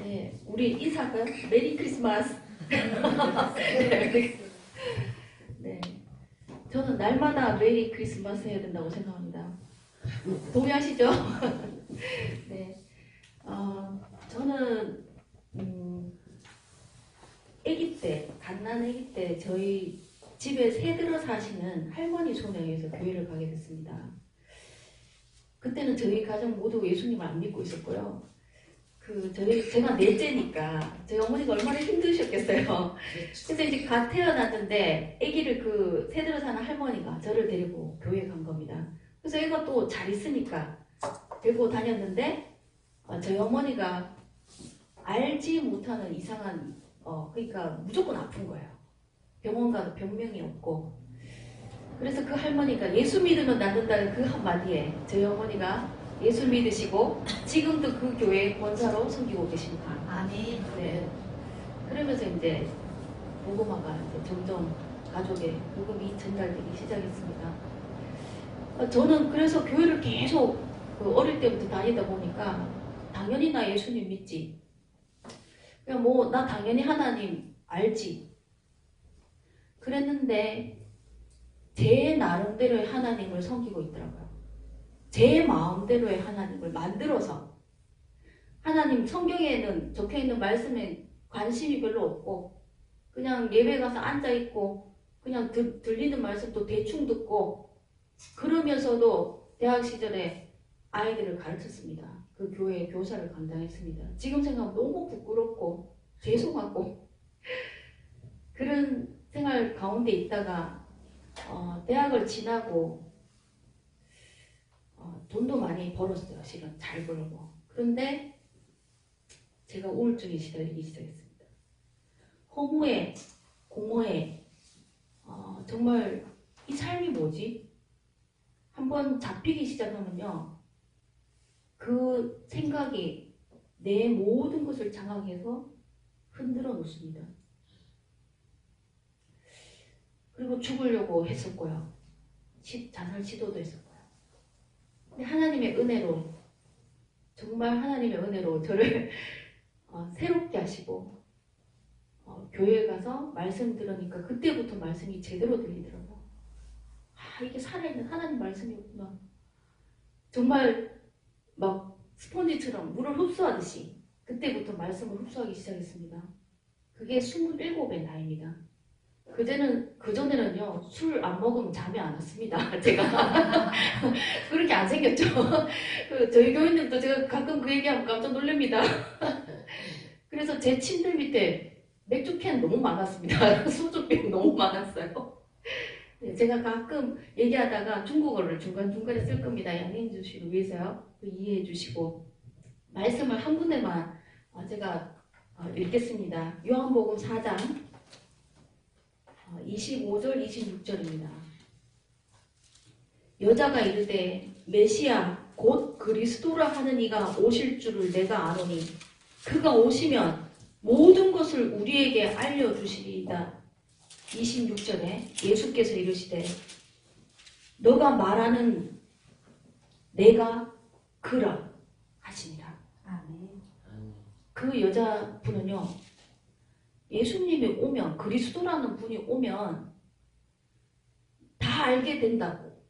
네, 우리 인사할까요? 메리 크리스마스. 네, 저는 날마다 메리 크리스마스 해야 된다고 생각합니다. 동의하시죠? 네, 저는 아기 때, 갓난 아기 때 저희 집에 새들어 사시는 할머니 손에 의해서 교회를 가게 됐습니다. 그때는 저희 가정 모두 예수님을 안 믿고 있었고요. 제가 넷째니까 저희 어머니가 얼마나 힘드셨겠어요. 그래서 이제 갓 태어났는데 아기를 새들어 사는 할머니가 저를 데리고 교회 간 겁니다. 그래서 애가 또 잘 있으니까 데리고 다녔는데 저희 어머니가 알지 못하는 이상한 그러니까 무조건 아픈 거예요. 병원 가도 병명이 없고. 그래서 그 할머니가 예수 믿으면 낫는다는 그 한마디에 저희 어머니가 예수 믿으시고 지금도 그 교회 권사로 섬기고 계십니다. 아멘. 네. 그러면서 이제 복음화가 이제 점점 가족에 복음이 전달되기 시작했습니다. 저는 그래서 교회를 계속 어릴 때부터 다니다 보니까 당연히 나 예수님 믿지. 그냥 나 당연히 하나님 알지. 그랬는데 제 나름대로의 하나님을 섬기고 있더라고요. 제 마음대로의 하나님을 만들어서 하나님 성경에는 적혀있는 말씀에 관심이 별로 없고 그냥 예배 가서 앉아있고 그냥 들리는 말씀도 대충 듣고 그러면서도 대학 시절에 아이들을 가르쳤습니다. 그 교회에 교사를 감당했습니다. 지금 생각하면 너무 부끄럽고 죄송하고 그런 생활 가운데 있다가 대학을 지나고 돈도 많이 벌었어요. 실은 잘 벌고. 그런데 제가 우울증에 시달리기 시작했습니다. 허무해, 공허해. 정말 이 삶이 뭐지? 한번 잡히기 시작하면요. 그 생각이 내 모든 것을 장악해서 흔들어 놓습니다. 그리고 죽으려고 했었고요. 자살 시도도 했었고요. 근데 하나님의 은혜로 정말 하나님의 은혜로 저를 새롭게 하시고 교회에 가서 말씀 들으니까 그때부터 말씀이 제대로 들리더라고요. 이게 살아있는 하나님 말씀이었구나. 정말 막 스폰지처럼 물을 흡수하듯이 그때부터 말씀을 흡수하기 시작했습니다. 그게 27의 나이입니다. 그전에는요, 술 안 먹으면 잠이 안 왔습니다. 제가. 그렇게 안 생겼죠. 저희 교인들도 제가 가끔 그 얘기하면 깜짝 놀랍니다. 그래서 제 침대 밑에 맥주캔 너무 많았습니다. 소주병 너무 많았어요. 네, 제가 가끔 얘기하다가 중국어를 중간중간에 쓸 겁니다. 양해해 주시기 위해서요. 이해해 주시고. 말씀을 한 군데만 제가 읽겠습니다. 요한복음 4장 25절 26절입니다. 여자가 이르되 메시아 곧 그리스도라 하는 이가 오실 줄을 내가 아노니 그가 오시면 모든 것을 우리에게 알려주시리이다. 26절에 예수께서 이르시되 너가 말하는 내가 그라 하시니라. 아멘. 그 여자분은요. 예수님이 오면 그리스도라는 분이 오면 다 알게 된다고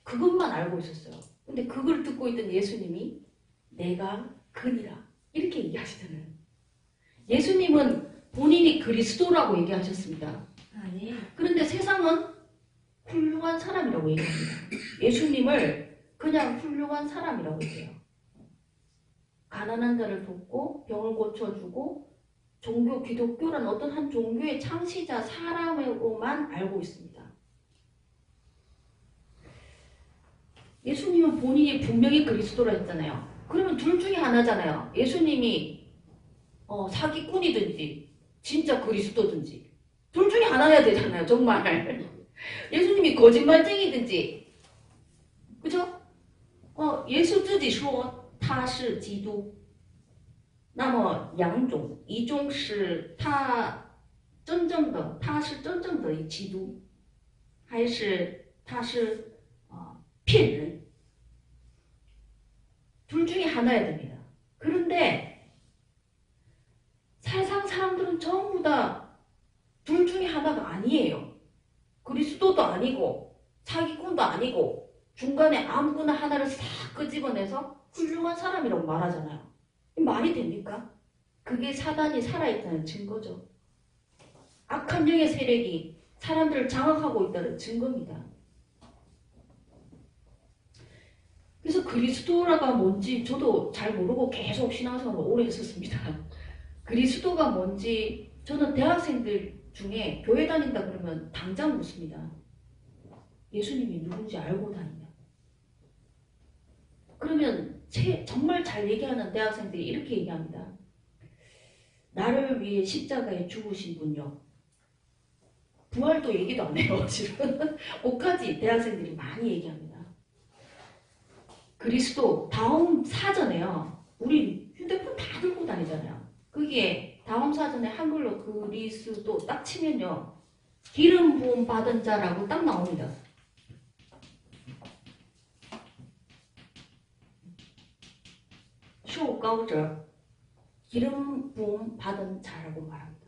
그것만 알고 있었어요. 근데 그걸 듣고 있던 예수님이 내가 그니라 이렇게 얘기하시잖아요. 예수님은 본인이 그리스도라고 얘기하셨습니다. 아멘. 그런데 세상은 훌륭한 사람이라고 얘기합니다. 예수님을 그냥 훌륭한 사람이라고 해요. 가난한 자를 돕고 병을 고쳐주고 기독교란 어떤 한 종교의 창시자 사람으로만 알고 있습니다. 예수님은 본인이 분명히 그리스도라 했잖아요. 그러면 둘 중에 하나잖아요. 예수님이 사기꾼이든지 진짜 그리스도든지 둘 중에 하나여야 되잖아요. 정말. 예수님이 거짓말쟁이든지 그죠? 예수 自己说他是基督那么两种，一种是他是真正的基督，还是他是骗人？ 둘 중에 하나여야 됩니다. 그런데 이들은 전부 다 둘 중에 하나가 아니에요. 그리스도도 아니고 사기꾼도 아니고 중간에 아무거나 하나를 싹 끄집어내서 훌륭한 사람이라고 말하잖아요. 말이 됩니까? 그게 사단이 살아있다는 증거죠. 악한 영의 세력이 사람들을 장악하고 있다는 증거입니다. 그래서 그리스도라가 뭔지 저도 잘 모르고 계속 신앙생활을 오래 했었습니다. 그리스도가 뭔지 저는 대학생들 중에 교회 다닌다 그러면 당장 묻습니다. 예수님이 누군지 알고 다니냐? 그러면 정말 잘 얘기하는 대학생들이 이렇게 얘기합니다. 나를 위해 십자가에 죽으신 분요. 부활도 얘기도 안 해요. 지금 옷까지 대학생들이 많이 얘기합니다. 그리스도 다음 사전에요. 우리 휴대폰 다 들고 다니잖아요. 거기에 다음 사전에 한글로 그리스도 딱 치면요. 기름 부음 받은 자라고 딱 나옵니다. 쇼가우저 기름 부음 받은 자라고 말합니다.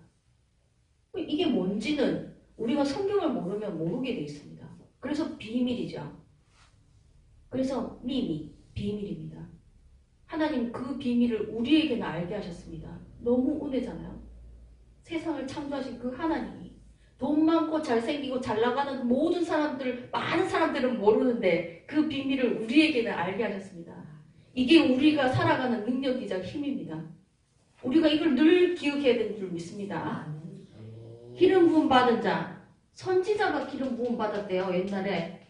이게 뭔지는 우리가 성경을 모르면 모르게 돼 있습니다. 그래서 비밀이죠. 그래서 비밀입니다. 하나님 그 비밀을 우리에게는 알게 하셨습니다. 너무 은혜잖아요. 세상을 창조하신 그 하나님이 돈 많고 잘생기고 잘나가는 모든 사람들, 많은 사람들은 모르는데 그 비밀을 우리에게는 알게 하셨습니다. 이게 우리가 살아가는 능력이자 힘입니다. 우리가 이걸 늘 기억해야 되는 줄 믿습니다. 기름 부음 받은 자, 선지자가 기름 부음 받았대요. 옛날에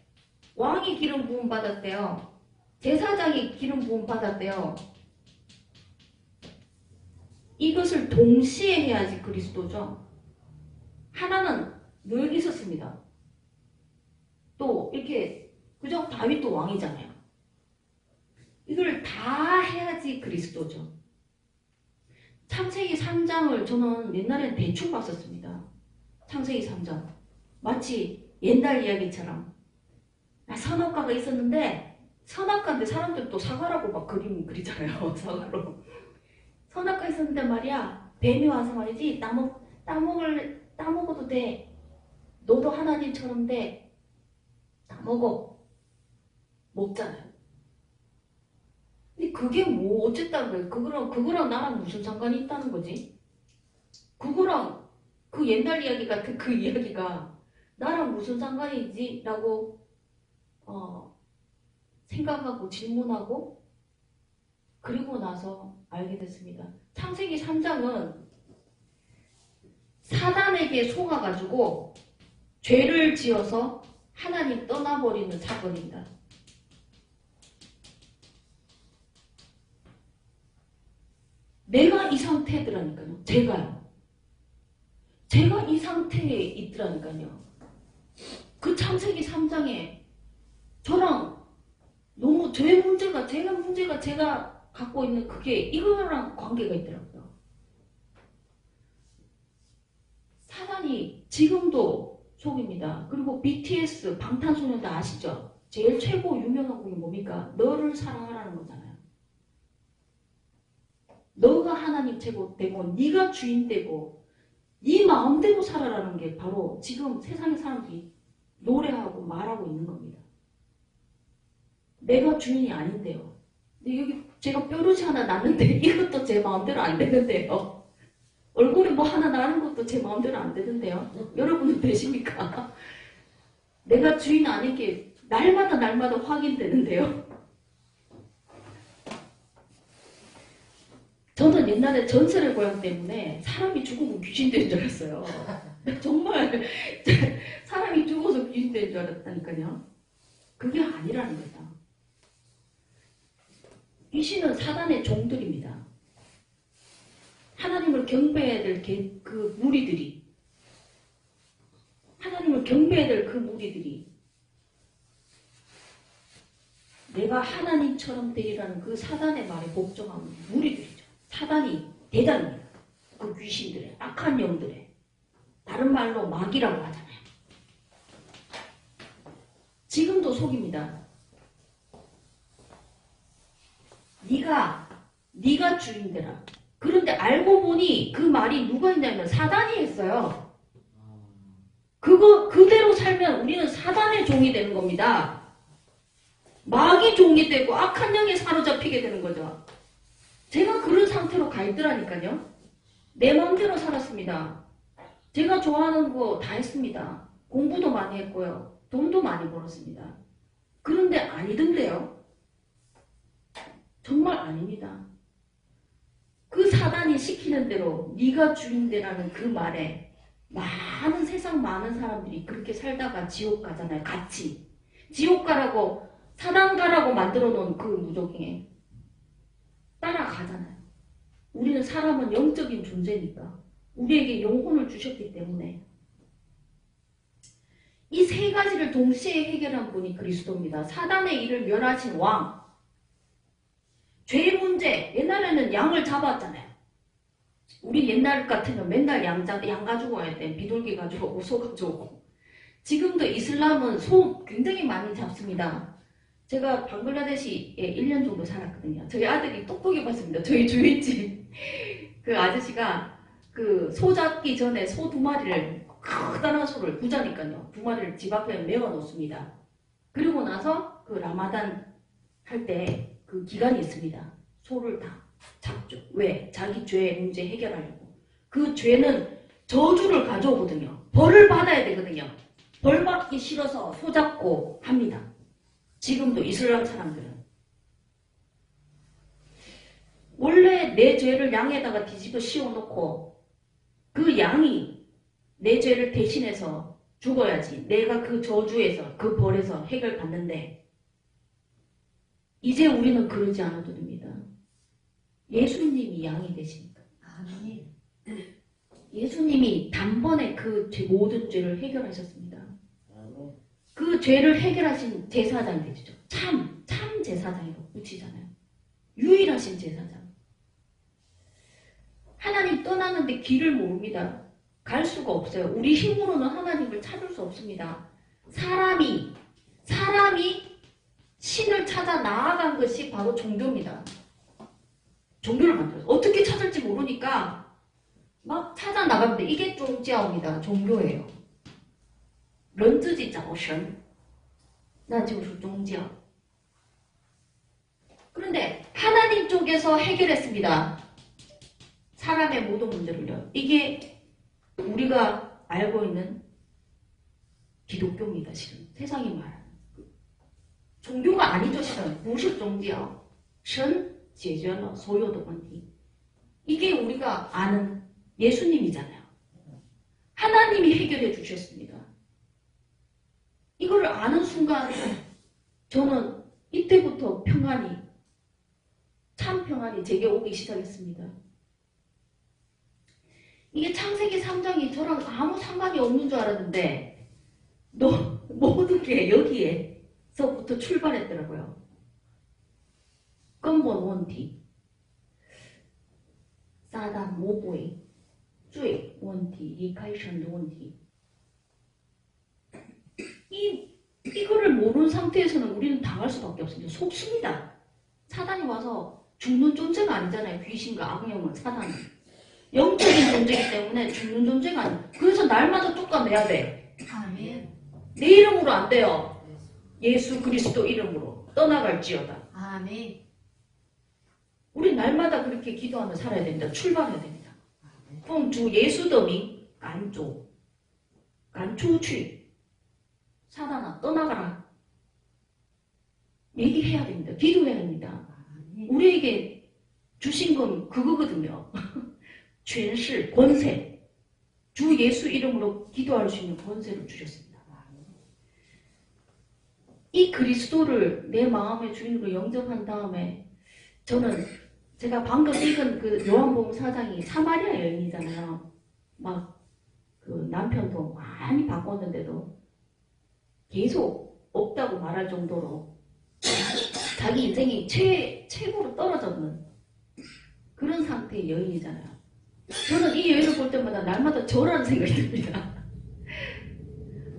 왕이 기름 부음 받았대요. 제사장이 기름 부음 받았대요. 이것을 동시에 해야지 그리스도죠. 하나는 늘 있었습니다. 또 이렇게 그죠? 다윗도 왕이잖아요. 이걸 다 해야지 그리스도죠. 창세기 3장을 저는 옛날엔 대충 봤었습니다. 창세기 3장. 마치 옛날 이야기처럼. 선악과가 있었는데 선악과인데 사람들 또 사과라고 막 그림 그리잖아요. 사과로. 선악과 있었는데 말이야. 뱀이 와서 말이지. 따먹어도 돼. 너도 하나님처럼 돼. 다 먹어. 먹잖아요. 근데 그게 뭐 어쨌다는 거예요. 그거랑 나랑 무슨 상관이 있다는 거지? 그거랑 그 옛날 이야기 같은 그 이야기가 나랑 무슨 상관이지? 라고 생각하고 질문하고 그리고 나서 알게 됐습니다. 창세기 3장은 사단에게 속아가지고 죄를 지어서 하나님 떠나버리는 사건입니다. 내가 이 상태더라니까요. 제가 이 상태에 있더라니까요. 그 창세기 3장에 저랑 너무 제가 문제가 제가 갖고 있는 그게 이거랑 관계가 있더라고요. 사단이 지금도 속입니다. 그리고 BTS 방탄소년단 아시죠? 제일 최고 유명한 곡이 뭡니까? 너를 사랑하라는 거잖아요. 너가 하나님 최고 되고 네가 주인 되고 네 마음대로 살아라는 게 바로 지금 세상의 사람들이 노래하고 말하고 있는 겁니다. 내가 주인이 아닌데요. 근데 여기 제가 뾰루지 하나 났는데 이것도 제 마음대로 안 되는데요. 얼굴에 뭐 하나 나는 것도 제 마음대로 안 되는데요. 여러분은 되십니까? 내가 주인 아닌 게 날마다 확인되는데요. 저는 옛날에 전설의 고향 때문에 사람이 죽으면 귀신 되는 줄 알았어요. 정말 사람이 죽어서 귀신 되는 줄 알았다니까요. 그게 아니라는 거다. 귀신은 사단의 종들입니다. 하나님을 경배해야 될 그 무리들이 하나님을 경배해야 될 그 무리들이 내가 하나님처럼 되리라는 그 사단의 말에 복종하는 무리들이죠. 사단이 대단합니다. 그 귀신들의 악한 영들의 다른 말로 마귀라고 하잖아요. 지금도 속입니다. 네가 주인 되라. 그런데 알고 보니 그 말이 누가 했냐면 사단이 했어요. 그거 그대로 살면 우리는 사단의 종이 되는 겁니다. 마귀 종이 되고 악한 영에 사로잡히게 되는 거죠. 제가 그런 상태로 가 있더라니까요. 내 마음대로 살았습니다. 제가 좋아하는 거 다 했습니다. 공부도 많이 했고요. 돈도 많이 벌었습니다. 그런데 아니던데요. 정말 아닙니다. 그 사단이 시키는 대로 네가 주인되라는 그 말에 많은 세상 많은 사람들이 그렇게 살다가 지옥 가잖아요. 같이. 지옥 가라고 사단 가라고 만들어 놓은 그 무적행에 따라가잖아요. 우리는 사람은 영적인 존재니까 우리에게 영혼을 주셨기 때문에 이 세 가지를 동시에 해결한 분이 그리스도입니다. 사단의 일을 멸하신 왕. 죄 문제. 옛날에는 양을 잡았잖아요. 우리 옛날 같으면 맨날 양 가지고 와야 돼. 비둘기 가지고 오고 소 가지고 오고. 지금도 이슬람은 소 굉장히 많이 잡습니다. 제가 방글라데시에 1년 정도 살았거든요. 저희 아들이 똑똑히 봤습니다. 저희 주인집 그 아저씨가 그 소 잡기 전에 소 2마리를 커다란 소를 부자니까요. 2마리를 집 앞에 메워 놓습니다. 그리고 나서 그 라마단 할 때 그 기간이 있습니다. 소를 다 잡죠. 왜? 자기 죄 문제 해결하려고. 그 죄는 저주를 가져오거든요. 벌을 받아야 되거든요. 벌 받기 싫어서 소 잡고 합니다. 지금도 이슬람 사람들은. 원래 내 죄를 양에다가 뒤집어 씌워놓고 그 양이 내 죄를 대신해서 죽어야지. 내가 그 저주에서 그 벌에서 해결받는데 이제 우리는 그러지 않아도 됩니다. 예수님이 양이 되시니까. 아멘. 예수님이 단번에 그 모든 죄를 해결하셨습니다. 그 죄를 해결하신 제사장이 되죠. 참 제사장이라고 붙이잖아요. 유일하신 제사장. 하나님 떠나는데 길을 모릅니다. 갈 수가 없어요. 우리 힘으로는 하나님을 찾을 수 없습니다. 사람이 신을 찾아 나아간 것이 바로 종교입니다. 종교를 만들어요. 어떻게 찾을지 모르니까 막 찾아 나가는데 이게 종교입니다. 종교예요. 人自己找神那就是宗教. 그런데 하나님 쪽에서 해결했습니다. 사람의 모든 문제를요. 이게 우리가 알고 있는 기독교입니다. 실은 세상이 말하는 종교가 아니죠. 실은 不是宗教神解决了所有的问题. 이게 우리가 아는 예수님이잖아요. 하나님이 해결해 주셨습니다. 이거를 아는 순간 저는 이때부터 평안이 참 평안이 제게 오기 시작했습니다. 이게 창세기 3장이 저랑 아무 상관이 없는 줄 알았는데 모든 게 여기에서부터 출발했더라고요. 근본 원티, 撒旦魔鬼罪问题离开神的问题. 이거를 모르는 상태에서는 우리는 당할 수밖에 없습니다. 속습니다. 사단이 와서 죽는 존재가 아니잖아요. 귀신과 악령은 사단은. 영적인 존재이기 때문에 죽는 존재가 아니에요. 그래서 날마다 쫓아내야 돼. 아멘. 내 이름으로 안 돼요. 예수 그리스도 이름으로 떠나갈지어다. 아멘. 우리 날마다 그렇게 기도하며 살아야 됩니다. 출발해야 됩니다. 奉主耶稣的名赶走赶出去 사단아 떠나가라. 얘기해야 됩니다. 기도해야 됩니다. 우리에게 주신 건 그거거든요. 权势 권세. 주 예수 이름으로 기도할 수 있는 권세를 주셨습니다. 이 그리스도를 내 마음의 주인으로 영접한 다음에 저는 제가 방금 읽은 그 요한복음 4장이 사마리아 여인이잖아요. 막 그 남편도 많이 바꿨는데도 계속 없다고 말할 정도로 자기 인생이 최고로 떨어졌는 그런 상태의 여인이잖아요. 저는 이 여인을 볼 때마다 날마다 저라는 생각이 듭니다.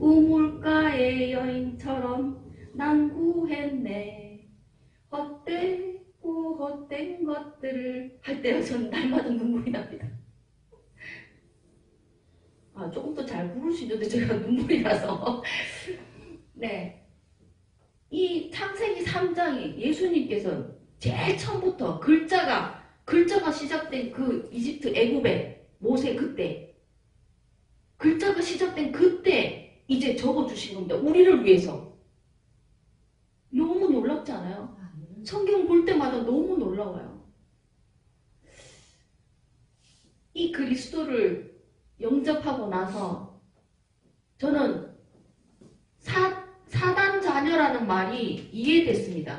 우물가의 여인처럼 난 구했네. 헛되이 그 헛된 것들을 할 때 저는 날마다 눈물이 납니다. 아, 조금 더 잘 부를 수 있는데 제가 눈물이 나서. 네. 이 창세기 3장이 예수님께서 제일 처음부터 글자가 시작된 그 이집트 애굽의 모세 그때, 글자가 시작된 그때 이제 적어주신 겁니다. 우리를 위해서. 너무 놀랍지 않아요? 성경 볼 때마다 너무 놀라워요. 이 그리스도를 영접하고 나서 저는 사단 자녀라는 말이 이해됐습니다.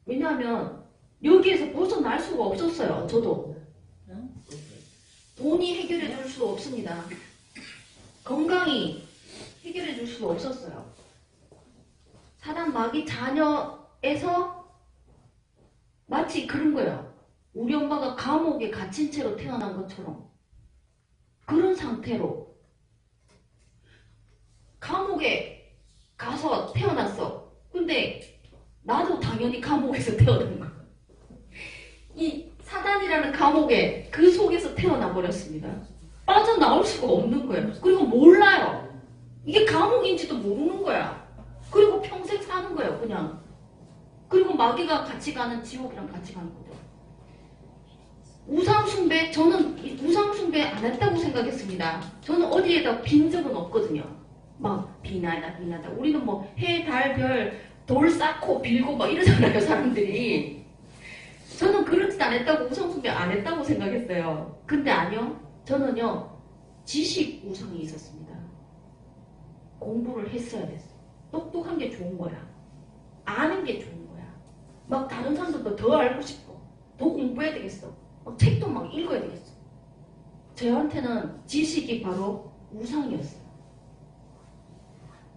왜냐하면 여기에서 벗어날 수가 없었어요. 저도. 돈이 해결해 줄 수 없습니다. 건강이 해결해 줄 수 없었어요. 사단 마귀 자녀에서 마치 그런 거예요. 우리 엄마가 감옥에 갇힌 채로 태어난 것처럼 그런 상태로 감옥에 가서 태어났어. 근데 나도 당연히 감옥에서 태어난 거야. 이 사단이라는 감옥에 그 속에서 태어나 버렸습니다. 빠져나올 수가 없는 거예요. 그리고 몰라요. 이게 감옥인지도 모르는 거야. 그리고 평생 사는 거예요, 그냥. 그리고 마귀가 같이 가는 지옥이랑 같이 가는 거죠. 우상숭배, 저는 우상숭배 안 했다고 생각했습니다. 저는 어디에다 빈 적은 없거든요. 막 비나다. 우리는 뭐 해, 달, 별, 돌 쌓고 빌고 막 이러잖아요, 사람들이. 저는 그렇지 않았다고, 우상숭배 안 했다고 생각했어요. 근데 아니요. 저는요, 지식 우상이 있었습니다. 공부를 했어야 됐어. 똑똑한 게 좋은 거야. 아는 게 좋은 거야. 막 다른 사람들도 더 알고 싶어. 더 공부해야 되겠어. 막 책도 막 읽어야 되겠어. 저한테는 지식이 바로 우상이었어요.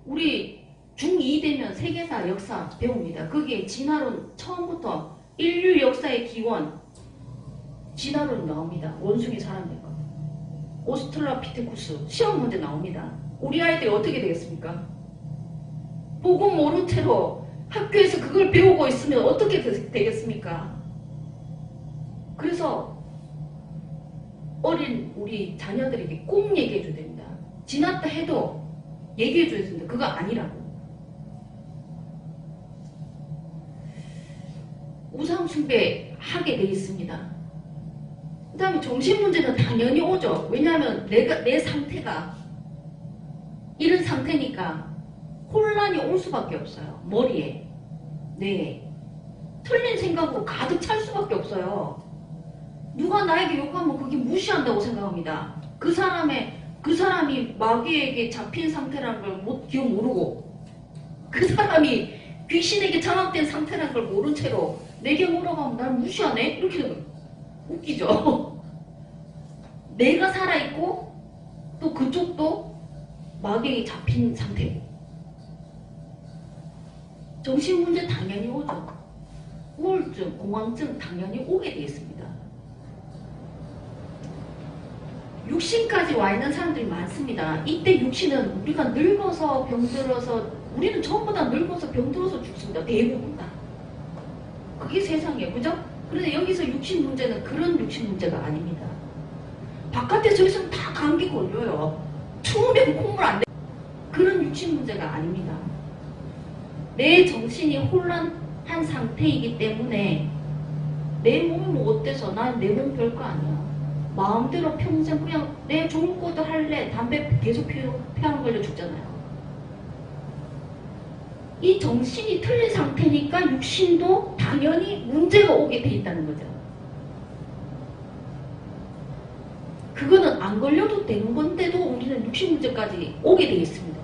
우리 중2 되면 세계사 역사 배웁니다. 그게 진화론 처음부터 인류 역사의 기원 진화론 나옵니다. 원숭이 사람들 거. 오스트랄로피테쿠스 시험 문제 나옵니다. 우리 아이들이 어떻게 되겠습니까? 보고 모른 채로 학교에서 그걸 배우고 있으면 어떻게 되겠습니까? 그래서 어린 우리 자녀들에게 꼭 얘기해줘야 됩니다. 지났다 해도 얘기해줘야 됩니다. 그거 아니라고. 우상숭배 하게 돼 있습니다. 그 다음에 정신문제는 당연히 오죠. 왜냐하면 내 상태가 이런 상태니까 혼란이 올 수밖에 없어요. 머리에, 뇌에. 틀린 생각으로 가득 찰 수밖에 없어요. 누가 나에게 욕하면 그게 무시한다고 생각합니다. 그 사람이 마귀에게 잡힌 상태라는 걸 기억 모르고, 그 사람이 귀신에게 장악된 상태라는 걸 모른 채로 내게 뭐라고 하면 날 무시하네? 이렇게 웃기죠. 내가 살아있고 또 그쪽도 마귀에게 잡힌 상태고. 정신문제 당연히 오죠. 우울증, 공황증 당연히 오게 되어 있습니다. 육신까지 와 있는 사람들이 많습니다. 이때 육신은 우리가 늙어서 병들어서, 우리는 전부 다 늙어서 병들어서 죽습니다. 대부분 다. 그게 세상이에요. 그죠? 그런데 여기서 육신 문제는 그런 육신 문제가 아닙니다. 바깥에 서 있으면 다 감기 걸려요. 추우면 콧물 안 돼. 그런 육신 문제가 아닙니다. 내 정신이 혼란한 상태이기 때문에 내 몸이 뭐 어때서, 난 내 몸 별거 아니야. 마음대로 평생 그냥 내 좋은 것도 할래. 담배 계속 피우는 걸로 죽잖아요. 이 정신이 틀린 상태니까 육신도 당연히 문제가 오게 돼 있다는 거죠. 그거는 안 걸려도 되는 건데도 우리는 육신 문제까지 오게 돼 있습니다.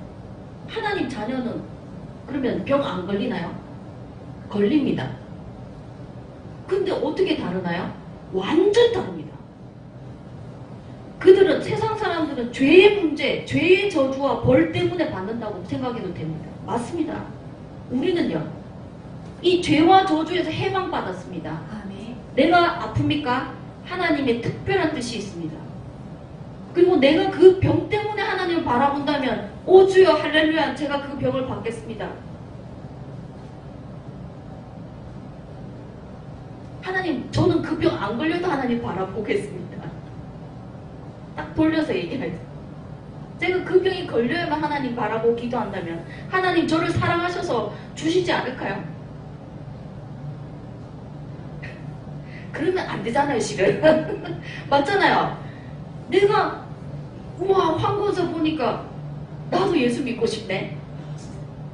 하나님 자녀는 그러면 병 안 걸리나요? 걸립니다. 근데 어떻게 다르나요? 완전 다릅니다. 그들은, 세상 사람들은 죄의 문제, 죄의 저주와 벌 때문에 받는다고 생각해도 됩니다. 맞습니다. 우리는요, 이 죄와 저주에서 해방받았습니다. 아멘. 내가 아픕니까? 하나님의 특별한 뜻이 있습니다. 그리고 내가 그 병 때문에 하나님을 바라본다면, 오 주여 할렐루야, 제가 그 병을 받겠습니다. 하나님, 저는 그 병 안 걸려도 하나님 바라보겠습니다. 딱 돌려서 얘기해요. 제가 그 병이 걸려야만 하나님 바라보고 기도한다면 하나님 저를 사랑하셔서 주시지 않을까요? 그러면 안 되잖아요, 실은. 맞잖아요. 내가 우와 황고서 보니까 나도 예수 믿고 싶네.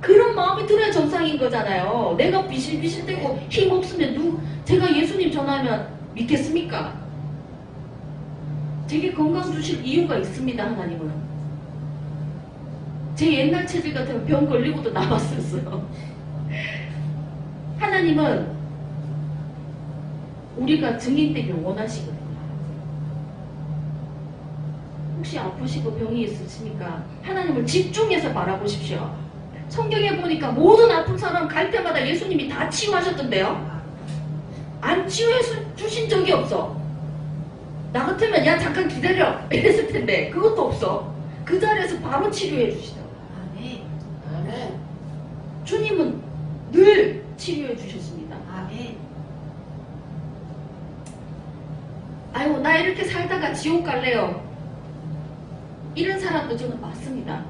그런 마음이 들어야 정상인 거잖아요. 내가 비실비실대고 힘없으면 제가 예수님 전하면 믿겠습니까? 되게 건강 주실 이유가 있습니다. 하나님은. 제 옛날 체질 같으면 병 걸리고도 남았었어요. 하나님은 우리가 증인되길 원하시거든요. 혹시 아프시고 병이 있으십니까? 하나님을 집중해서 바라보십시오. 성경에 보니까 모든 아픈 사람 갈 때마다 예수님이 다 치유하셨던데요. 안 치유해 주신 적이 없어. 나 같으면 야 잠깐 기다려 이랬을 텐데 그것도 없어. 그 자리에서 바로 치료해 주시더라고요. 아멘. 주님은 늘 치료해 주셨습니다. 아멘. 아이고 나 이렇게 살다가 지옥 갈래요. 이런 사람도 저는 맞습니다.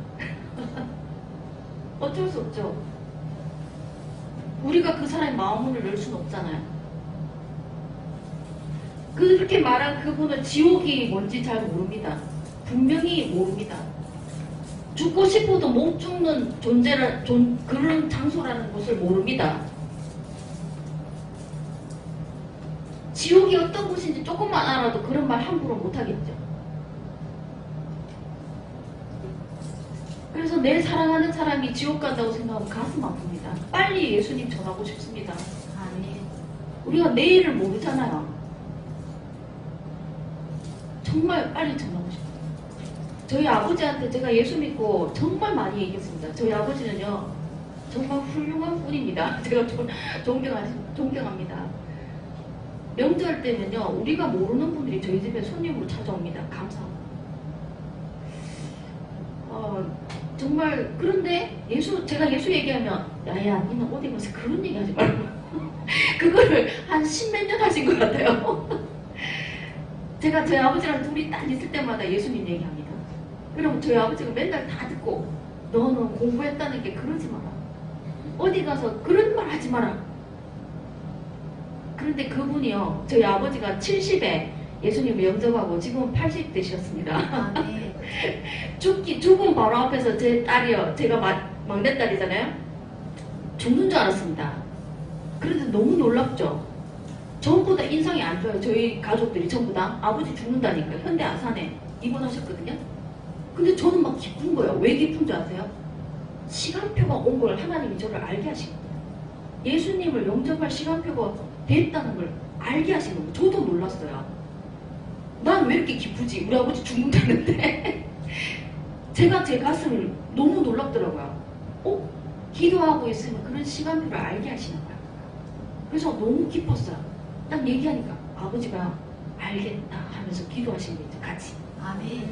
어쩔 수 없죠. 우리가 그 사람의 마음문을 열 수는 없잖아요. 그렇게 말한 그분은 지옥이 뭔지 잘 모릅니다. 분명히 모릅니다. 죽고 싶어도 못 죽는 그런 장소라는 것을 모릅니다. 지옥이 어떤 곳인지 조금만 알아도 그런 말 함부로 못하겠죠. 그래서 내 사랑하는 사람이 지옥 간다고 생각하면 가슴 아픕니다. 빨리 예수님 전하고 싶습니다. 아멘. 우리가 내일을 모르잖아요. 정말 빨리 전하고 싶어요. 저희 아버지한테 제가 예수 믿고 정말 많이 얘기했습니다. 저희 아버지는요 정말 훌륭한 분입니다. 제가 존경합니다. 명절 때면요 우리가 모르는 분들이 저희 집에 손님으로 찾아옵니다. 감사합니다. 정말 그런데 제가 예수 얘기하면 야야 니는 어디 가서 그런 얘기 하지 말고 그거를 한 10몇 년 하신 것 같아요. 제가 저희 아버지랑 둘이 딱 있을 때마다 예수님 얘기합니다. 그럼 저희 아버지가 맨날 다 듣고 너는 공부했다는 게 그러지 마라. 어디 가서 그런 말 하지 마라. 그런데 그분이요 저희 아버지가 70에 예수님을 영접하고 지금 80 되셨습니다. 아, 네. 죽은 바로 앞에서 제 딸이요 제가 막내딸이잖아요. 죽는 줄 알았습니다. 그런데 너무 놀랍죠. 전부 다 인상이 안 좋아요. 저희 가족들이 전부 다 아버지 죽는다니까 현대 아산에 입원하셨거든요. 근데 저는 막 기쁜 거예요. 왜 기쁜 줄 아세요? 시간표가 온 걸 하나님이 저를 알게 하신 거예요. 예수님을 영접할 시간표가 됐다는 걸 알게 하신 거예요. 저도 놀랐어요. 난 왜 이렇게 기쁘지? 우리 아버지 죽는다는데 제가 제 가슴을 너무 놀랍더라고요. 기도하고 있으면 그런 시간표를 알게 하시는 거예요. 그래서 너무 기뻤어요. 딱 얘기하니까 아버지가 알겠다 하면서 기도하신 거죠. 같이. 아멘.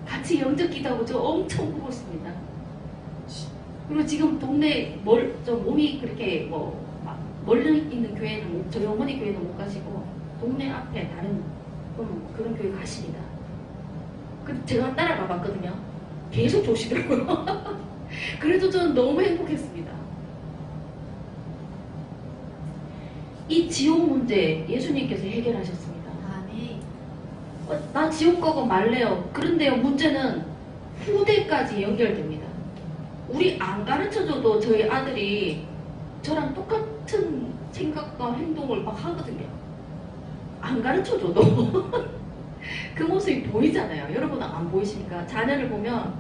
같이 영접 기도하고 저 엄청 울었습니다. 그리고 지금 동네 좀 몸이 그렇게 멀리 있는 교회는 저희 어머니 교회는 못 가시고 동네 앞에 다른 그런 교회 가십니다. 근데 제가 따라가 봤거든요. 계속 조시더라고요. 그래도 저는 너무 행복했습니다. 이 지옥 문제 예수님께서 해결하셨습니다. 아멘. 나 지옥 가고 말래요. 그런데요 문제는 후대까지 연결됩니다. 우리 안 가르쳐줘도 저희 아들이 저랑 똑같은 생각과 행동을 막 하거든요. 안 가르쳐줘도 그 모습이 보이잖아요. 여러분은 안 보이십니까? 자녀를 보면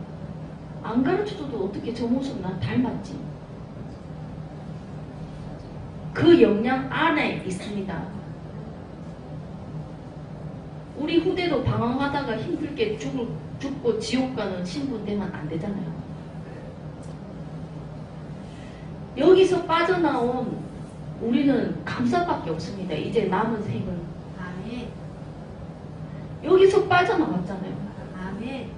안 가르쳐줘도 어떻게 저 모습 난 닮았지? 그 영향 안에 있습니다. 우리 후대도 방황하다가 힘들게 죽고 지옥 가는 신분 되면 안 되잖아요. 여기서 빠져나온 우리는 감사밖에 없습니다. 이제 남은 생은. 아멘. 여기서 빠져나왔잖아요. 아멘.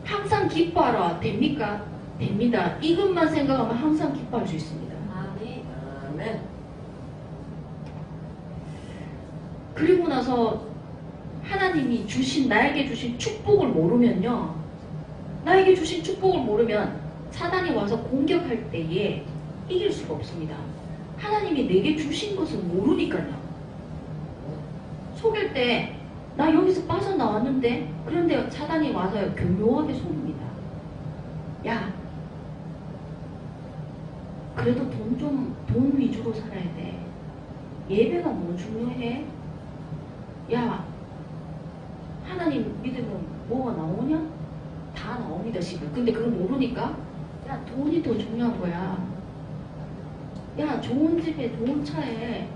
항상 기뻐하라. 됩니까? 됩니다. 이것만 생각하면 항상 기뻐할 수 있습니다. 아멘. 아멘. 그리고 나서 하나님이 주신 나에게 주신 축복을 모르면요. 나에게 주신 축복을 모르면 사단이 와서 공격할 때에 이길 수가 없습니다. 하나님이 내게 주신 것을 모르니까요. 속일 때 나 여기서 빠져나왔는데 그런데 사단이 와서 교묘하게 속입니다. 야, 그래도 돈 위주로 살아야 돼. 예배가 너무 중요해. 야, 하나님 믿으면 뭐가 나오냐? 다 나옵니다, 지금. 근데 그걸 모르니까, 야, 돈이 더 중요한 거야. 야, 좋은 집에, 좋은 차에,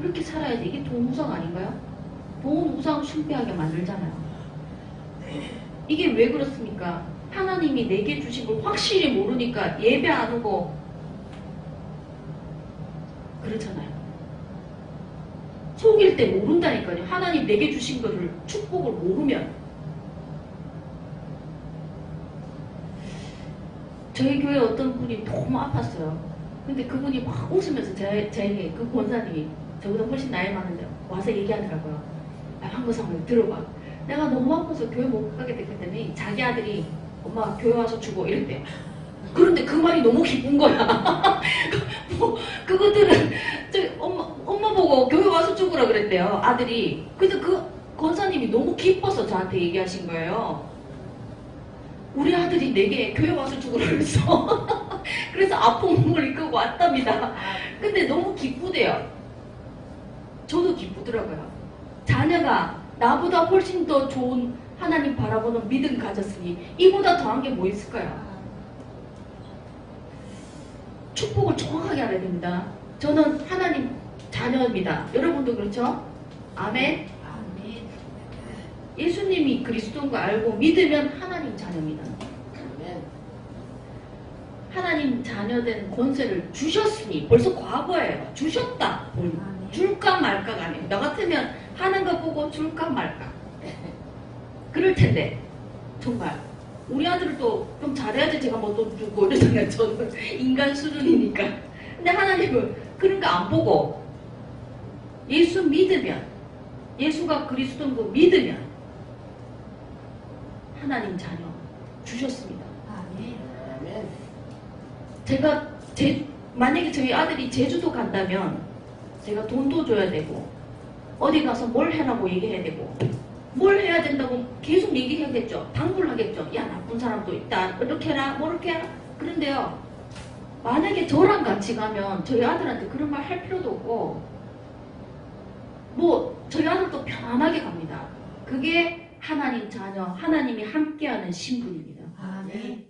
그렇게 살아야지. 이게 돈 우상 아닌가요? 돈 우상 숭배하게 만들잖아요. 이게 왜 그렇습니까? 하나님이 내게 주신 걸 확실히 모르니까 예배 안 오고, 그렇잖아요. 속일 때 모른다니까요. 하나님 내게 주신 것을 축복을 모르면. 저희 교회 어떤 분이 너무 아팠어요. 근데 그분이 막 웃으면서 저에게 그 권사님이 저보다 훨씬 나이 많은데 와서 얘기하더라고요. 야, 한국사람 들어봐. 내가 너무 아파서 교회 못 가게 됐더니 자기 아들이 엄마 교회 와서 주고 이랬대요. 그런데 그 말이 너무 기쁜 거야. 뭐, 그것들은 엄마 보고 교회 와서 죽으라 그랬대요. 아들이. 근데 그 권사님이 너무 기뻐서 저한테 얘기하신 거예요. 우리 아들이 내게 교회 와서 죽으라 그랬어. 그래서 아픈 몸을 이끌고 왔답니다. 근데 너무 기쁘대요. 저도 기쁘더라고요. 자녀가 나보다 훨씬 더 좋은 하나님 바라보는 믿음 가졌으니 이보다 더한 게 뭐 있을까요? 축복을 정확하게 알아야 됩니다. 저는 하나님 자녀입니다. 여러분도 그렇죠? 아멘. 아멘. 예수님이 그리스도인 거 알고 믿으면 하나님 자녀입니다. 하나님 자녀된 권세를 주셨으니 벌써 과거예요. 주셨다. 줄까 말까가 아니에요. 나 같으면 하는 거 보고 줄까 말까. 그럴 텐데 정말 우리 아들도 좀 잘해야지 제가 뭐 돈 주고 이러잖아요. 저는 인간 수준이니까. 근데 하나님은 그런 거 안 보고 예수 믿으면, 예수가 그리스도인 거 믿으면 하나님 자녀 주셨습니다. 아멘. 제가 만약에 저희 아들이 제주도 간다면 제가 돈도 줘야 되고 어디 가서 뭘 해라고 얘기해야 되고 뭘 해야 된다고 계속 얘기해야겠죠. 당부를 하겠죠. 야, 나쁜 사람도 있다. 이렇게 해라. 뭐 이렇게 해라. 그런데요. 만약에 저랑 같이 가면 저희 아들한테 그런 말 할 필요도 없고 뭐 저희 아들도 편안하게 갑니다. 그게 하나님 자녀, 하나님이 함께하는 신분입니다. 아멘.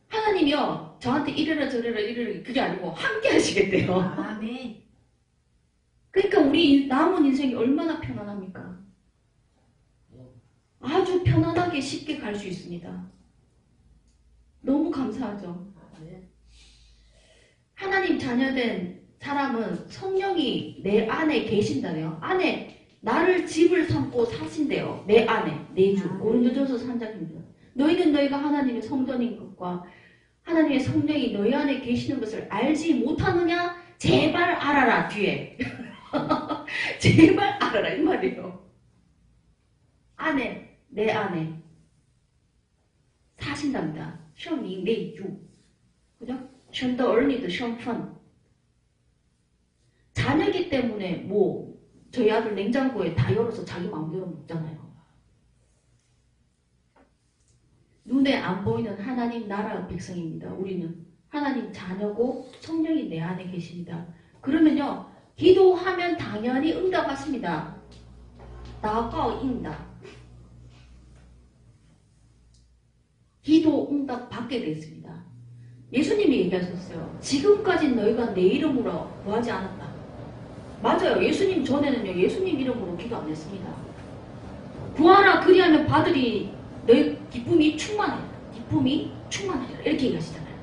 하나님이요. 저한테 이래라 저래라 이래라 그게 아니고 함께 하시겠대요. 아멘. 그러니까 우리 남은 인생이 얼마나 편안합니까? 아주 편안하게 쉽게 갈 수 있습니다. 너무 감사하죠. 하나님 자녀된 사람은 성령이 내 안에 계신다네요. 안에 나를 집을 삼고 사신대요. 내 안에 내주. 고린도전서 3장입니다. 너희는 너희가 하나님의 성전인 것과 하나님의 성령이 너희 안에 계시는 것을 알지 못하느냐? 제발 알아라. 뒤에 제발 알아라 이 말이에요. 안에 내 안에 사신답니다. 圣灵内住 그죠? 神的儿女的身份 자녀기 때문에 뭐 저희 아들 냉장고에 다 열어서 자기 마음대로 먹잖아요. 눈에 안 보이는 하나님 나라 백성입니다. 우리는 하나님 자녀고 성령이 내 안에 계십니다. 그러면요. 기도하면 당연히 응답받습니다. 祷告应答 기도 응답 받게 됐습니다. 예수님이 얘기하셨어요. 지금까지 너희가 내 이름으로 구하지 않았다. 맞아요. 예수님 전에는요. 예수님 이름으로 기도 안 했습니다. 구하라 그리하면 받으리 너희 기쁨이 충만하리라. 기쁨이 충만하리라. 이렇게 얘기하시잖아요.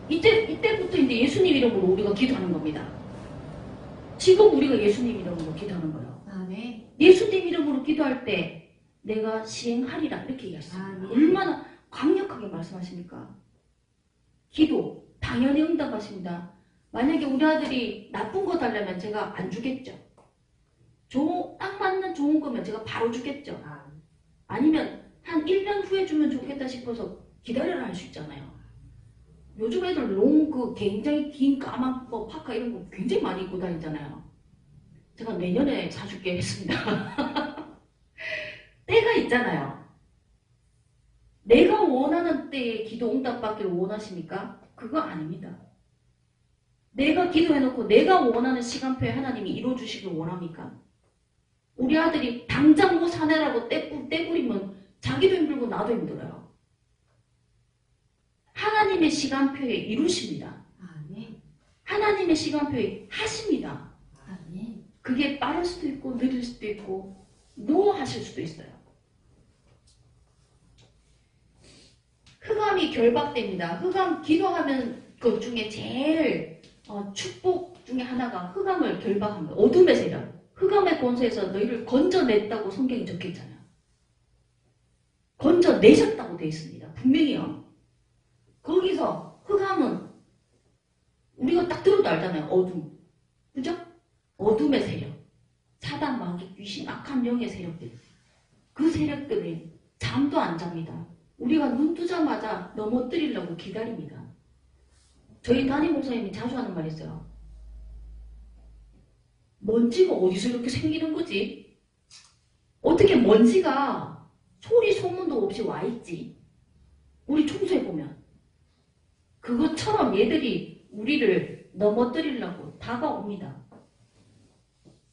이때부터 이제 예수님 이름으로 우리가 기도하는 겁니다. 지금 우리가 예수님 이름으로 기도하는 거예요. 아멘. 예수님 이름으로 기도할 때 내가 시행하리라 이렇게 얘기하셨습니다. 얼마나 강력하게 말씀하십니까? 기도 당연히 응답하십니다. 만약에 우리 아들이 나쁜 거 달라면 제가 안 주겠죠. 딱 맞는 좋은 거면 제가 바로 주겠죠. 아니면 한 1년 후에 주면 좋겠다 싶어서 기다려라 할 수 있잖아요. 요즘 애들 롱 굉장히 긴 까만 파카 이런 거 굉장히 많이 입고 다니잖아요. 제가 내년에 사줄게 했습니다. 때가 있잖아요. 내가 원하는 때에 기도 응답받기를 원하십니까? 그거 아닙니다. 내가 기도해놓고 내가 원하는 시간표에 하나님이 이루어주시길 원합니까? 우리 아들이 당장 뭐 사내라고 떼부리면 자기도 힘들고 나도 힘들어요. 하나님의 시간표에 이루십니다. 아멘. 하나님의 시간표에 하십니다. 아멘. 그게 빠를 수도 있고 느릴 수도 있고 노하실 수도 있어요. 흑암이 결박됩니다. 흑암 기도하면 그 중에 제일 축복 중에 하나가 흑암을 결박합니다. 어둠의 세력. 흑암의 권세에서 너희를 건져냈다고 성경이 적혀있잖아요. 건져내셨다고 되어 있습니다. 분명히요. 거기서 흑암은 우리가 딱 들어도 알잖아요. 어둠. 그죠? 어둠의 세력. 사단, 마귀, 귀신, 악한 영의 세력들. 그 세력들이 잠도 안 잡니다. 우리가 눈 뜨자마자 넘어뜨리려고 기다립니다. 저희 담임 목사님이 자주 하는 말이 있어요. 먼지가 어디서 이렇게 생기는 거지? 어떻게 먼지가 소리 소문도 없이 와 있지? 우리 청소해보면. 그것처럼 얘들이 우리를 넘어뜨리려고 다가옵니다.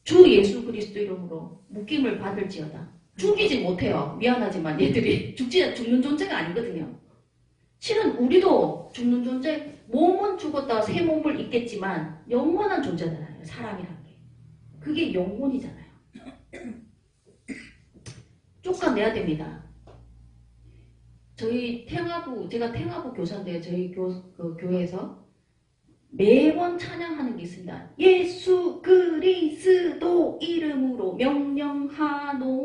주 예수 그리스도 이름으로 묶임을 받을지어다. 죽이지 못해요. 미안하지만 얘들이 죽는 존재가 아니거든요. 실은 우리도 죽는 존재, 몸은 죽었다 새 몸을 입겠지만 영원한 존재잖아요. 사람이란 게. 그게 영혼이잖아요. 쫓아내야 됩니다. 제가 탱화부 교사인데요. 저희 교회에서 매번 찬양하는 게 있습니다. 예수 그리스도 이름으로 명령하노니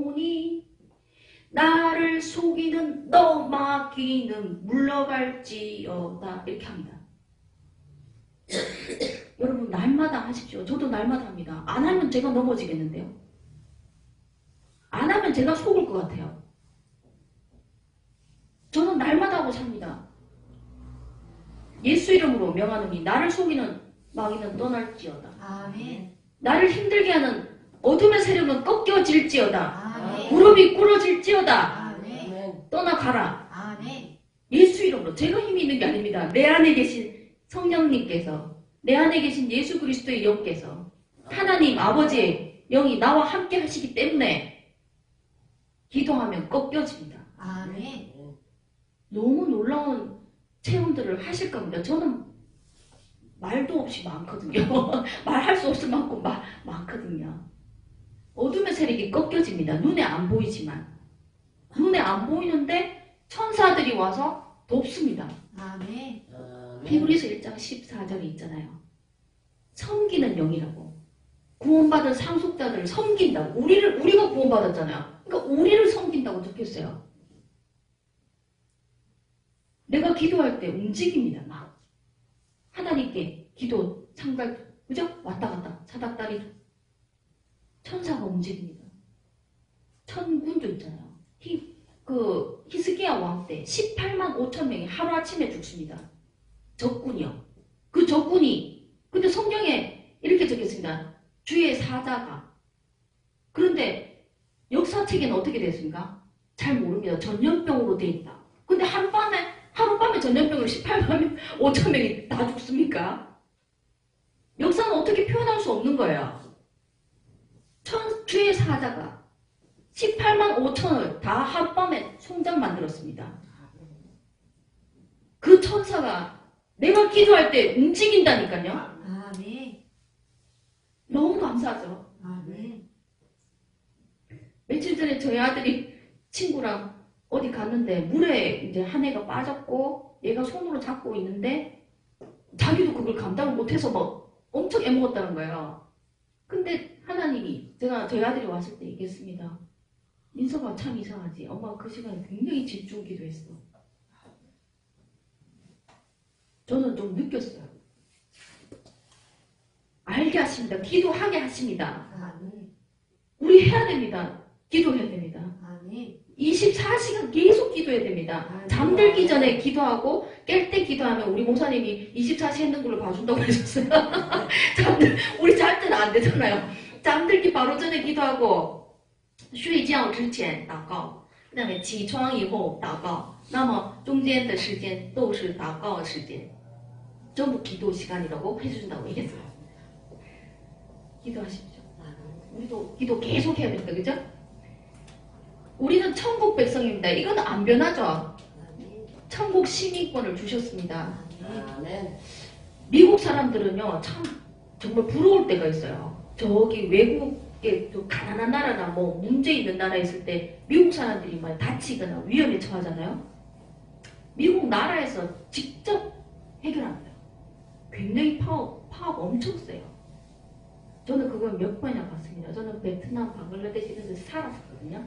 나를 속이는 너 마귀는 물러갈지어다. 이렇게 합니다. 여러분 날마다 하십시오. 저도 날마다 합니다. 안 하면 제가 넘어지겠는데요. 안 하면 제가 속을 것 같아요. 저는 날마다 하고 삽니다. 예수 이름으로 명하노니 나를 속이는 마귀는 떠날지어다. 아멘. 나를 힘들게 하는 어둠의 세력은 꺾여질지어다. 아멘. 무릎이 꿇어질지어다. 아멘. 떠나가라. 아멘. 예수 이름으로. 제가 힘이 있는 게 아닙니다. 내 안에 계신 성령님께서, 내 안에 계신 예수 그리스도의 영께서, 하나님 아버지의 영이 나와 함께 하시기 때문에 기도하면 꺾여집니다. 아멘. 너무 놀라운 체험들을 하실 겁니다. 저는 말도 없이 많거든요. 말할 수 없을 만큼 많거든요. 어둠의 세력이 꺾여집니다. 눈에 안 보이지만. 눈에 안 보이는데 천사들이 와서 돕습니다. 아멘. 히브리서 1장 14절에 있잖아요. 섬기는 영이라고. 구원받은 상속자들을 섬긴다고. 우리가 구원받았잖아요. 그러니까 우리를 섬긴다고 적혔어요. 내가 기도할 때 움직입니다. 막 하나님께 기도 창달 그죠? 왔다 갔다 사닥다리 천사가 움직입니다. 천군도 있잖아요. 히스기야 왕 때 18만 5천 명이 하루아침에 죽습니다. 적군이요. 그 적군이 근데 성경에 이렇게 적혔습니다. 주의 사자가. 그런데 역사책에는 어떻게 됐습니까? 잘 모릅니다. 전염병으로 돼 있다. 근데 하룻밤에 전염병으로 18만 5천 명이 다 죽습니까? 역사는 어떻게 표현할 수 없는 거예요. 주의 사자가 18만 5천을 다 하룻밤에 송장 만들었습니다. 그 천사가 내가 기도할 때 움직인다니까요. 아멘. 너무 감사하죠. 아멘. 며칠 전에 저희 아들이 친구랑 어디 갔는데 물에 이제 한 애가 빠졌고 얘가 손으로 잡고 있는데 자기도 그걸 감당을 못해서 막 엄청 애먹었다는 거예요. 근데 하나님이 저희 아들이 왔을 때 얘기했습니다. 민서가 참 이상하지. 엄마가 그 시간에 굉장히 집중 기도했어. 저는 좀 느꼈어요. 알게 하십니다. 기도하게 하십니다. 아멘. 우리 해야 됩니다. 기도해야 됩니다. 아멘. 24시간 계속 기도해야 됩니다. 잠들기 전에 기도하고 깰 때 기도하면 우리 목사님이 24시 했는 걸로 봐준다고 하셨어요. 우리 잘 때는 안 되잖아요. 잠들기 바로 전에 기도하고 睡觉之前祷告，那么起床以后祷告，那么中间的时间都是祷告的时间， 전부 기도 시간이라고 해주신다고 얘기했어요. 기도하십시오. 우리도 기도 계속 해야 됩니다. 그죠? 우리는 천국 백성입니다. 이건 안 변하죠? 천국 시민권을 주셨습니다. 아멘. 미국 사람들은요, 참, 정말 부러울 때가 있어요. 저기 외국에 좀 가난한 나라나 뭐 문제 있는 나라 있을 때 미국 사람들이 막 다치거나 위험에 처하잖아요. 미국 나라에서 직접 해결합니다. 굉장히 파워가 엄청 세요. 저는 그걸 몇 번이나 봤습니다. 저는 베트남, 방글라데시 이런 데서 살았거든요.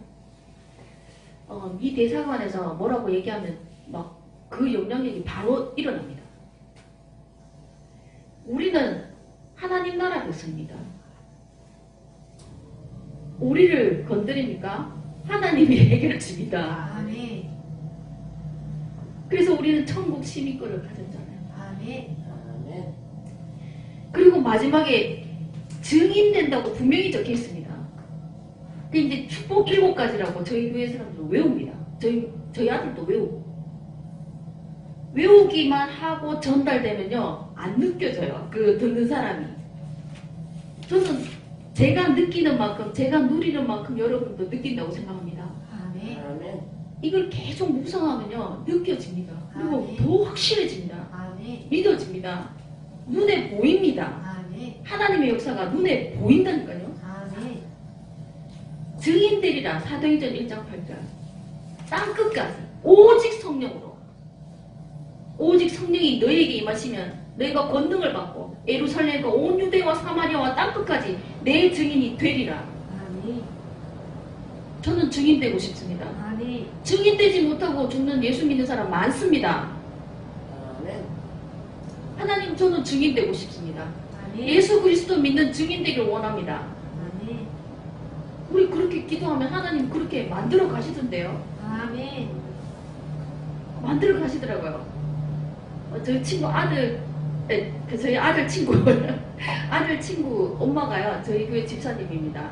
미 대사관에서 뭐라고 얘기하면 막 그 영향력이 바로 일어납니다. 우리는 하나님 나라 백성입니다. 우리를 건드리니까 하나님이 해결하십니다. 아멘. 그래서 우리는 천국 시민권을 가졌잖아요. 아멘. 아멘. 그리고 마지막에 증인된다고 분명히 적혀 있습니다. 그 이제 축복 7가지라고 저희 교회 사람들은 외웁니다. 저희 아들도 외우고. 외우기만 하고 전달되면요, 안 느껴져요. 그 듣는 사람이. 저는 제가 느끼는 만큼, 제가 누리는 만큼 여러분도 느낀다고 생각합니다. 아멘. 아멘. 이걸 계속 묵상하면요, 느껴집니다. 그리고 아멘. 더 확실해집니다. 아멘. 믿어집니다. 눈에 보입니다. 아멘. 하나님의 역사가 눈에 보인다니까요. 아멘. 증인되리라. 사도행전 1장 8절. 땅끝까지 오직 성령으로, 오직 성령이 너에게 임하시면 너희가 권능을 받고 예루살렘과 온 유대와 사마리아와 땅끝까지 내 증인이 되리라. 아멘. 저는 증인되고 싶습니다. 아멘. 증인되지 못하고 죽는 예수 믿는 사람 많습니다. 아멘. 하나님, 저는 증인되고 싶습니다. 아멘. 예수 그리스도 믿는 증인되기를 원합니다. 아멘. 우리 그렇게 기도하면 하나님 그렇게 만들어 가시던데요. 아멘. 만들어 가시더라고요. 저희 친구 저희 아들 친구 아들 친구 엄마가요, 저희 교회 집사님입니다.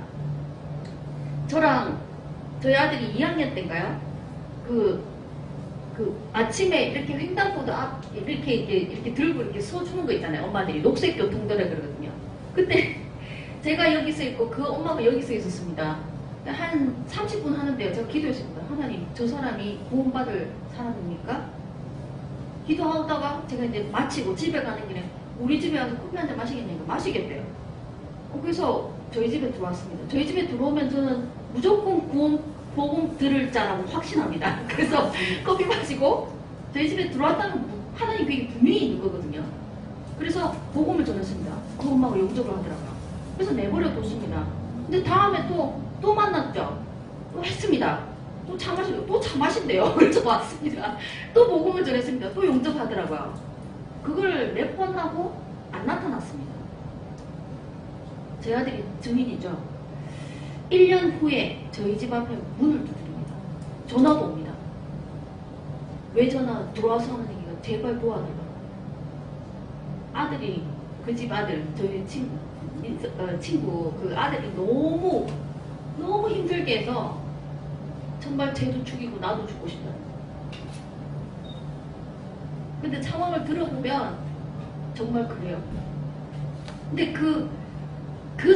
저랑 저희 아들이 2학년 때인가요? 그 아침에 이렇게 횡단보도 앞 이렇게 들고 이렇게 서주는 거 있잖아요. 엄마들이 녹색 교통도로 그러거든요. 그때 제가 여기서 있고 그 엄마가 여기서 있었습니다. 한 30분 하는데요, 제가 기도했습니다. 하나님, 저 사람이 구원받을 사람입니까? 기도하다가 제가 이제 마치고 집에 가는 길에 우리 집에 와서 커피 한잔 마시겠냐니까 마시겠대요. 그래서 저희 집에 들어왔습니다. 저희 집에 들어오면 저는 무조건 복음 들을 자라고 확신합니다. 그래서 커피 마시고 저희 집에 들어왔다는 하나님 그게 분명히 있는 거거든요. 그래서 복음을 전했습니다. 그 엄마가 영접을 하더라고요. 그래서 내버려 뒀습니다. 근데 다음에 또 만났죠. 또 했습니다. 또 차 마시고 또 차 마신대요. 그래서 왔습니다. 또 복음을 전했습니다. 또 영접하더라고요. 그걸 몇 번 하고 안 나타났습니다. 제 아들이 증인이죠. 1년 후에 저희 집 앞에 문을 두드립니다. 전화가 옵니다. 왜 전화 들어와서 하는 얘기가 제발 도와달라고. 아들이, 그 집 아들, 저희 친구 그 아들이 너무 힘들게 해서 정말 쟤도 죽이고 나도 죽고 싶다. 근데 상황을 들어보면 정말 그래요. 근데 그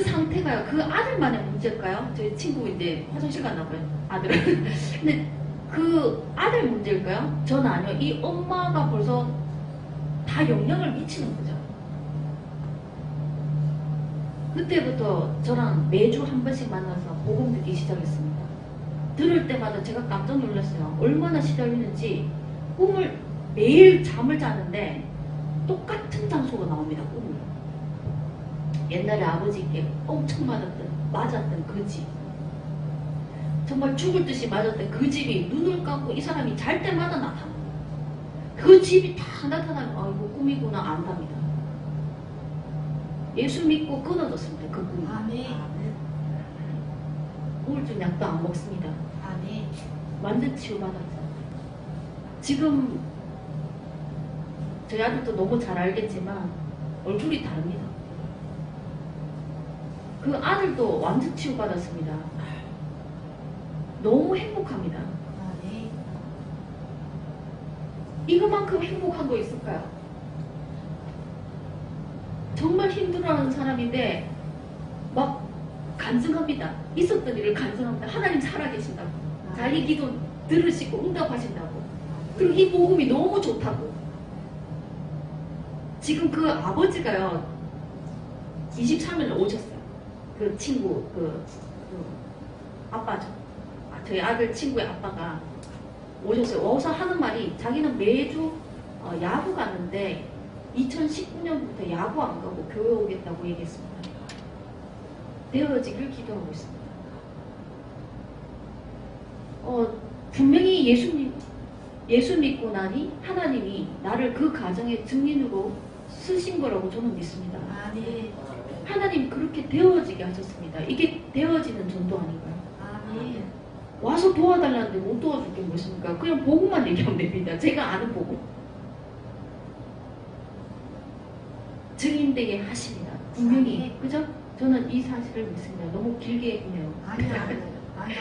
상태가요, 그 아들만의 문제일까요? 저희 친구 이제 화장실 갔나 봐요, 아들은. 근데 그 아들 문제일까요? 저는 아니요. 이 엄마가 벌써 다 영향을 미치는 거죠. 그때부터 저랑 매주 한 번씩 만나서 복음 듣기 시작했습니다. 들을 때마다 제가 깜짝 놀랐어요. 얼마나 시달리는지. 꿈을 매일 잠을 자는데 똑같은 장소가 나옵니다. 꿈을. 옛날에 아버지께 엄청 맞았던 그 집. 정말 죽을 듯이 맞았던 그 집이 눈을 감고 이 사람이 잘 때마다 나타납니다. 그 집이 다 나타나면 아, 이거 꿈이구나 안답니다. 예수 믿고 끊어졌습니다. 그 꿈이. 아멘. 우울증 약도 안 먹습니다. 아멘. 완전 치유받았죠. 지금 저희 아들도 너무 잘 알겠지만 얼굴이 다릅니다. 그 아들도 완전 치유받았습니다. 너무 행복합니다. 아멘. 이거만큼 행복한 거 있을까요? 정말 힘들어하는 사람인데 막 간증합니다. 있었던 일을 간증합니다. 하나님 살아계신다고. 자기 기도 들으시고 응답하신다고. 그리고 이 복음이 너무 좋다고. 지금 그 아버지가요 23일 오셨어요. 그 친구 그 아빠죠. 저희 아들 친구의 아빠가 오셨어요. 와서 하는 말이 자기는 매주 야구 가는데 2019년부터 야구 안 가고 교회 오겠다고 얘기했습니다. 되어지길 기도하고 있습니다. 분명히 예수 믿고 나니 하나님이 나를 그 가정의 증인으로 쓰신 거라고 저는 믿습니다. 아멘. 하나님 그렇게 되어지게 하셨습니다. 이게 되어지는 전도 아닌가요? 아멘. 와서 도와달라는데 못 도와줄 게 뭐 있습니까? 그냥 복음만 얘기하면 됩니다. 제가 아는 복음. 증인되게 하십니다. 분명히. 그죠? 저는 이 사실을 믿습니다. 너무 길게 했네요. 아니야. 아니.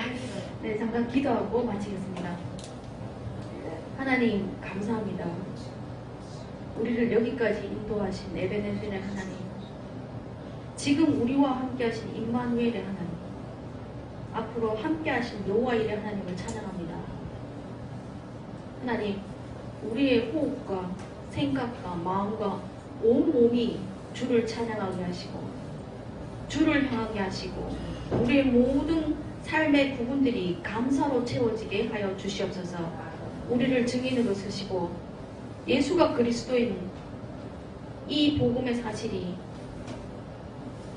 네, 잠깐 기도하고 마치겠습니다. 하나님 감사합니다. 우리를 여기까지 인도하신 에베네셀의 하나님, 지금 우리와 함께하신 임마누엘의 하나님, 앞으로 함께하신 여호와일의 하나님을 찬양합니다. 하나님, 우리의 호흡과 생각과 마음과 온 몸이 주를 찬양하게 하시고 주를 향하게 하시고 우리의 모든 삶의 부분들이 감사로 채워지게 하여 주시옵소서. 우리를 증인으로 쓰시고 예수가 그리스도인 이 복음의 사실이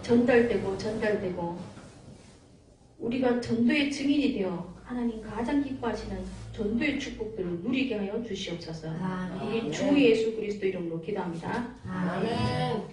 전달되고 우리가 전도의 증인이 되어 하나님 가장 기뻐하시는 전도의 축복들을 누리게 하여 주시옵소서. 아멘. 우리 주 예수 그리스도 이름으로 기도합니다. 아멘. 아멘.